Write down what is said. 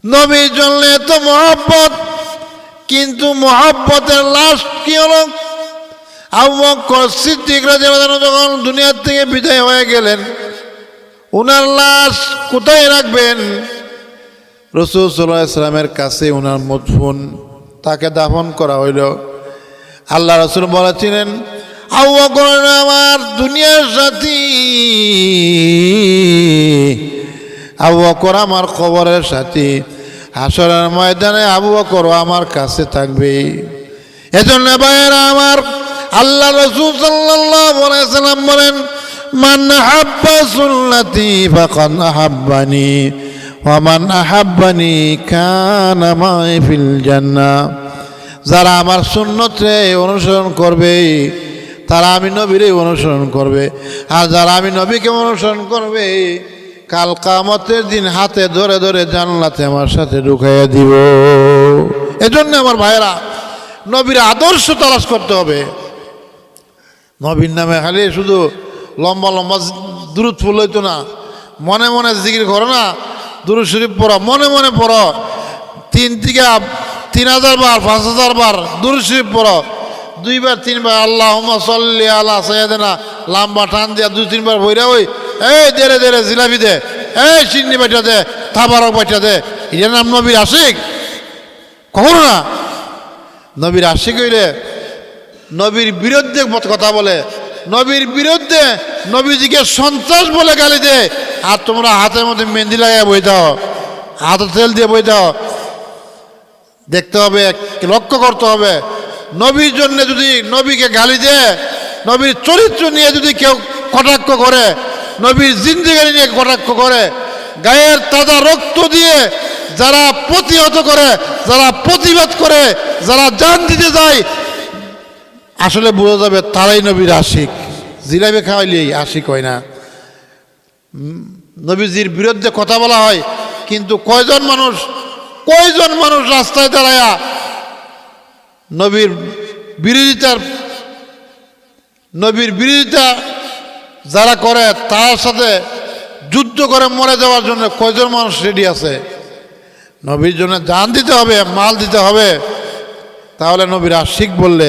নবীর জন্য এত মহব্বত, কিন্তু মহব্বতের লাশ কি হলো? আবু বকর সিদ্দিক রাদিয়াল্লাহু আনহু যখন দুনিয়া থেকে বিদায় হয়ে গেলেন, উনার লাশ কোথায় রাখবেন? রাসূল সাল্লাল্লাহু আলাইহি ওয়াসাল্লামের কাছে উনার মদফুন, তাকে দাফন করা হইল। আল্লাহ রাসূল বলেছিলেন, আবু বকর আমার দুনিয়ার সাথী, আবু বকর আমার কবরের সাথী, হাসরের ময়দানে আবু বকর আমার কাছে থাকবে। এজন্য ভাইয়েরা আমার, আল্লাহ রাসূল সাল্লাল্লাহু আলাইহি ওয়াসাল্লাম বলেন, মান আহাব্বা সুন্নতি ফাকাদ আহাব্বানি ওয়া মান আহাব্বানি কানা মাই ফিল জান্নাহ। যারা আমার সুন্নতকে অনুসরণ করবে তারা আমি নবীরে অনুসরণ করবে, আর যারা আমি নবীকে অনুসরণ করবে কাল কিয়ামতের দিন হাতে ধরে ধরে জান্নাতে আমার সাথে ঢুকাইয়া দিব। এজন্য আমার ভাইয়েরা, নবীর আদর্শ তালাশ করতে হবে। নবীর নামে খালি শুধু লম্বা লম্বা দুরূদ ফুল হইতো না, মনে মনে জিকির করো না, দুরূদ শরীফ পড়ো, মনে মনে পড়ো, 3 থেকে 3000 বার 5000 বার দুরূদ শরীফ পড়ো, 2 বার 3 বার আল্লাহুম্মা সাল্লি আলা সাইয়্যিদিনা, লম্বা টান দিয়া 2-3 বার বইরা, ওই এই দেরে দেরে জিলাপি দে, এই চিন্নি বাটা দে, তাবারক বাটা দে, এর নাম নবীর আশিক? কখনো না। নবীর আশিক হইলে নবীর বিরুদ্ধে কথা বলে, নবীর বিরুদ্ধে নবীজিকে সন্ত্রাস বলে গালি দেয়, আর তোমরা হাতের মধ্যে মেহেন্দি লাগায় বই দাও, হাতে তেল দিয়ে বই দাও। দেখতে হবে, লক্ষ্য করতে হবে, নবীর জন্য যদি নবীকে গালি দেয়, নবীর চরিত্র নিয়ে যদি কেউ কটাক্ষ করে, নবীর জিন্দেগি নিয়ে কটাক্ষ করে, গায়ের তাজা রক্ত দিয়ে যারা প্রতিহত করে, যারা প্রতিবাদ করে, যারা জান দিতে যায়, আসলে বোঝা যাবে তারাই নবীর আশিক। জিলাপি খাওয়াইলেই আশিক হয় না। নবীজির বিরুদ্ধে কথা বলা হয়, কিন্তু কয়জন মানুষ রাস্তায় দাঁড়ায়া নবীর বিরোধিতা যারা করে তার সাথে যুদ্ধ করে মরে যাওয়ার জন্য কয়জন মানুষ রেডি আছে? নবীর জন্য জান দিতে হবে, মাল দিতে হবে, তাহলে নবীর আশিক বললে